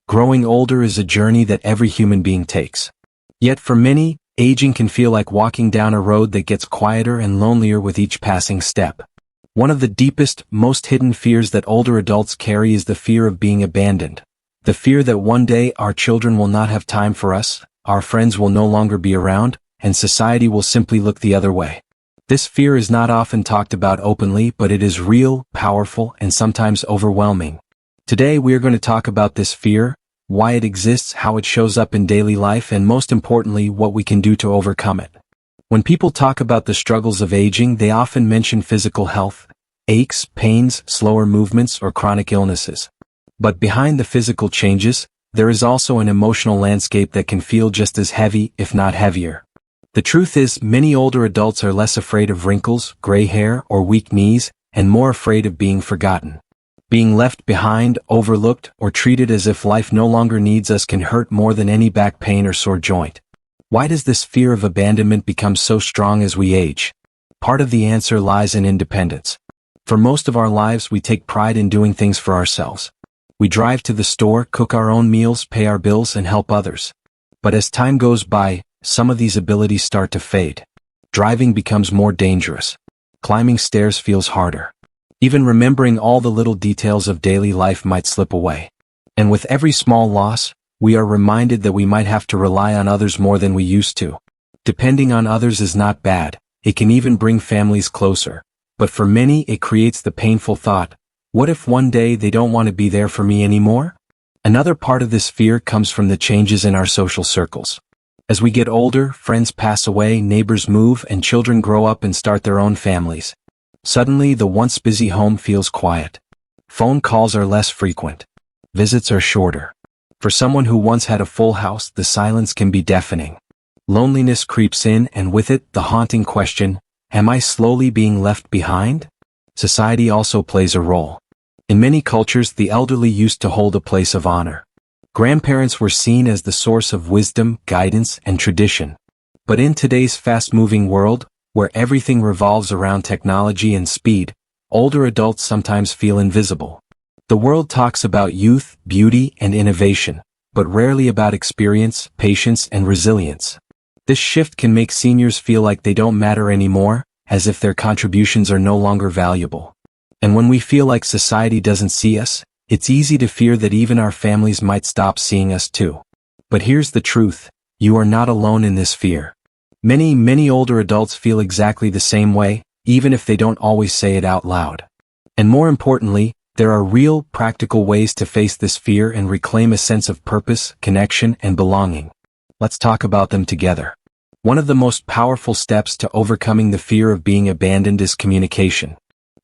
Growing older is a journey that every human being takes. Yet for many, aging can feel like walking down a road that gets quieter and lonelier with each passing step. One of the deepest, most hidden fears that older adults carry is the fear of being abandoned. The fear that one day our children will not have time for us, our friends will no longer be around, and society will simply look the other way. This fear is not often talked about openly, but it is real, powerful, and sometimes overwhelming. Today we are going to talk about this fear, why it exists, how it shows up in daily life, and most importantly, what we can do to overcome it. When people talk about the struggles of aging, they often mention physical health, aches, pains, slower movements, or chronic illnesses. But behind the physical changes, there is also an emotional landscape that can feel just as heavy, if not heavier. The truth is, many older adults are less afraid of wrinkles, gray hair, or weak knees, and more afraid of being forgotten. Being left behind, overlooked, or treated as if life no longer needs us can hurt more than any back pain or sore joint. Why does this fear of abandonment become so strong as we age? Part of the answer lies in independence. For most of our lives, we take pride in doing things for ourselves. We drive to the store, cook our own meals, pay our bills, and help others. But as time goes by, some of these abilities start to fade. Driving becomes more dangerous. Climbing stairs feels harder. Even remembering all the little details of daily life might slip away. And with every small loss, we are reminded that we might have to rely on others more than we used to. Depending on others is not bad, it can even bring families closer. But for many, it creates the painful thought, what if one day they don't want to be there for me anymore? Another part of this fear comes from the changes in our social circles. As we get older, friends pass away, neighbors move, and children grow up and start their own families. Suddenly, the once busy home feels quiet. Phone calls are less frequent. Visits are shorter. For someone who once had a full house, the silence can be deafening. Loneliness creeps in, and with it, the haunting question, am I slowly being left behind? Society also plays a role. In many cultures, the elderly used to hold a place of honor. Grandparents were seen as the source of wisdom, guidance, and tradition. But in today's fast-moving world, where everything revolves around technology and speed, older adults sometimes feel invisible. The world talks about youth, beauty, and innovation, but rarely about experience, patience, and resilience. This shift can make seniors feel like they don't matter anymore, as if their contributions are no longer valuable. And when we feel like society doesn't see us, it's easy to fear that even our families might stop seeing us too. But here's the truth, you are not alone in this fear. Many older adults feel exactly the same way, even if they don't always say it out loud. And more importantly, there are real, practical ways to face this fear and reclaim a sense of purpose, connection, and belonging. Let's talk about them together. One of the most powerful steps to overcoming the fear of being abandoned is communication.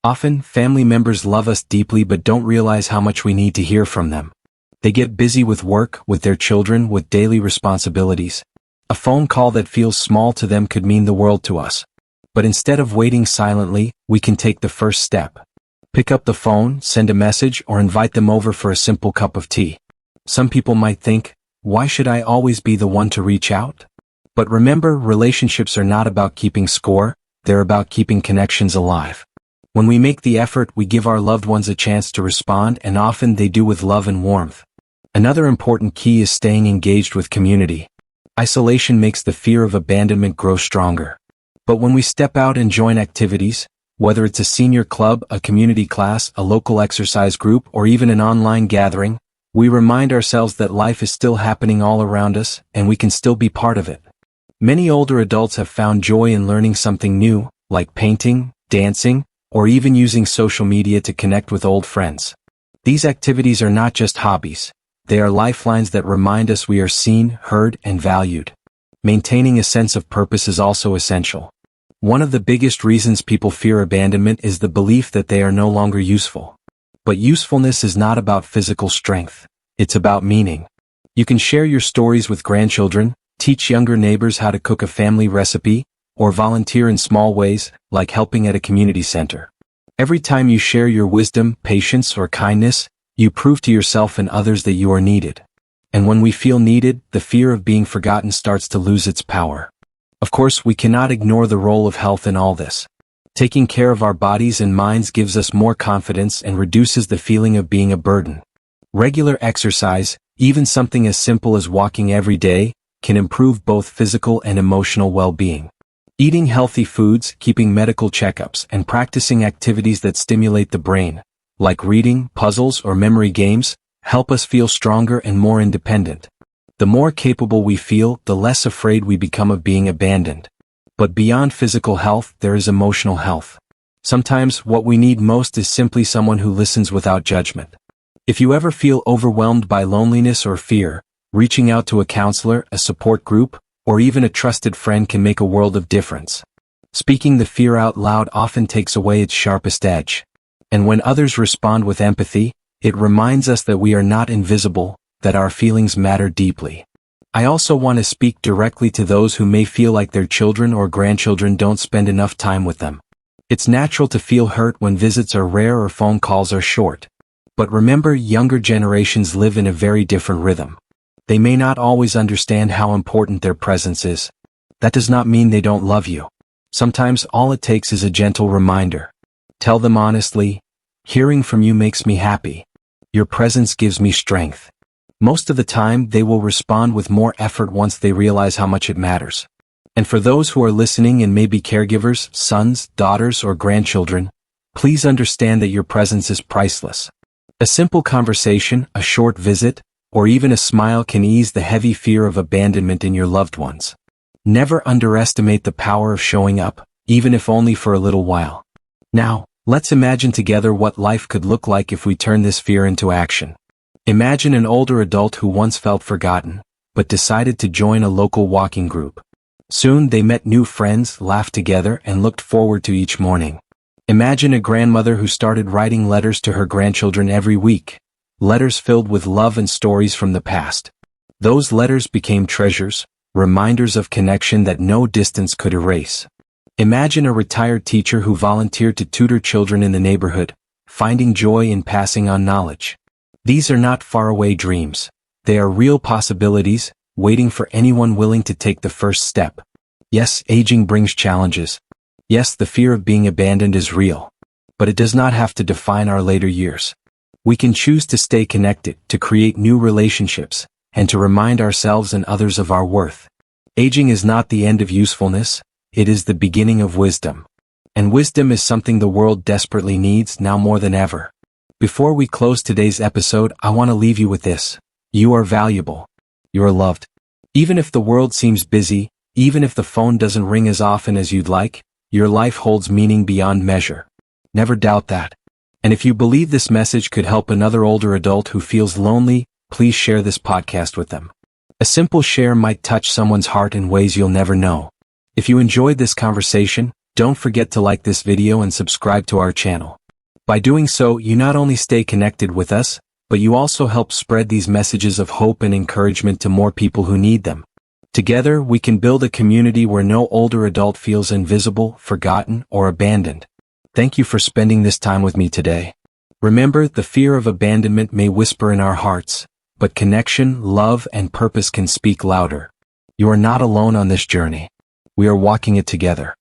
Often, family members love us deeply but don't realize how much we need to hear from them. They get busy with work, with their children, with daily responsibilities. A phone call that feels small to them could mean the world to us. But instead of waiting silently, we can take the first step. Pick up the phone, send a message, or invite them over for a simple cup of tea. Some people might think, why should I always be the one to reach out? But remember, relationships are not about keeping score, they're about keeping connections alive. When we make the effort, we give our loved ones a chance to respond, and often they do with love and warmth. Another important key is staying engaged with community. Isolation makes the fear of abandonment grow stronger. But when we step out and join activities, whether it's a senior club, a community class, a local exercise group, or even an online gathering, we remind ourselves that life is still happening all around us, and we can still be part of it. Many older adults have found joy in learning something new, like painting, dancing, or even using social media to connect with old friends. These activities are not just hobbies. They are lifelines that remind us we are seen, heard, and valued. Maintaining a sense of purpose is also essential. One of the biggest reasons people fear abandonment is the belief that they are no longer useful. But usefulness is not about physical strength. It's about meaning. You can share your stories with grandchildren, teach younger neighbors how to cook a family recipe, or volunteer in small ways, like helping at a community center. Every time you share your wisdom, patience, or kindness, you prove to yourself and others that you are needed. And when we feel needed, the fear of being forgotten starts to lose its power. Of course, we cannot ignore the role of health in all this. Taking care of our bodies and minds gives us more confidence and reduces the feeling of being a burden. Regular exercise, Even something as simple as walking every day can improve both physical and emotional well-being. Eating healthy foods, keeping medical checkups, and practicing activities that stimulate the brain, like reading, puzzles, or memory games, help us feel stronger and more independent. The more capable we feel, the less afraid we become of being abandoned. But beyond physical health, there is emotional health. Sometimes what we need most is simply someone who listens without judgment. If you ever feel overwhelmed by loneliness or fear, reaching out to a counselor, a support group, or even a trusted friend can make a world of difference. Speaking the fear out loud often takes away its sharpest edge. And when others respond with empathy, it reminds us that we are not invisible, that our feelings matter deeply. I also want to speak directly to those who may feel like their children or grandchildren don't spend enough time with them. It's natural to feel hurt when visits are rare or phone calls are short. But remember, younger generations live in a very different rhythm. They may not always understand how important their presence is. That does not mean they don't love you. Sometimes all it takes is a gentle reminder. Tell them honestly, "Hearing from you makes me happy. Your presence gives me strength." Most of the time, they will respond with more effort once they realize how much it matters. And for those who are listening and may be caregivers, sons, daughters, or grandchildren, please understand that your presence is priceless. A simple conversation, a short visit, or even a smile can ease the heavy fear of abandonment in your loved ones. Never underestimate the power of showing up, even if only for a little while. Now, let's imagine together what life could look like if we turn this fear into action. Imagine an older adult who once felt forgotten, but decided to join a local walking group. Soon they met new friends, laughed together, and looked forward to each morning. Imagine a grandmother who started writing letters to her grandchildren every week, letters filled with love and stories from the past. Those letters became treasures, reminders of connection that no distance could erase. Imagine a retired teacher who volunteered to tutor children in the neighborhood, finding joy in passing on knowledge. These are not faraway dreams. They are real possibilities, waiting for anyone willing to take the first step. Yes, aging brings challenges. Yes, the fear of being abandoned is real. But it does not have to define our later years. We can choose to stay connected, to create new relationships, and to remind ourselves and others of our worth. Aging is not the end of usefulness, it is the beginning of wisdom. And wisdom is something the world desperately needs now more than ever. Before we close today's episode, I want to leave you with this. You are valuable. You are loved. Even if the world seems busy, even if the phone doesn't ring as often as you'd like, your life holds meaning beyond measure. Never doubt that. And if you believe this message could help another older adult who feels lonely, please share this podcast with them. A simple share might touch someone's heart in ways you'll never know. If you enjoyed this conversation, don't forget to like this video and subscribe to our channel. By doing so, you not only stay connected with us, but you also help spread these messages of hope and encouragement to more people who need them. Together, we can build a community where no older adult feels invisible, forgotten, or abandoned. Thank you for spending this time with me today. Remember, the fear of abandonment may whisper in our hearts, but connection, love, and purpose can speak louder. You are not alone on this journey. We are walking it together.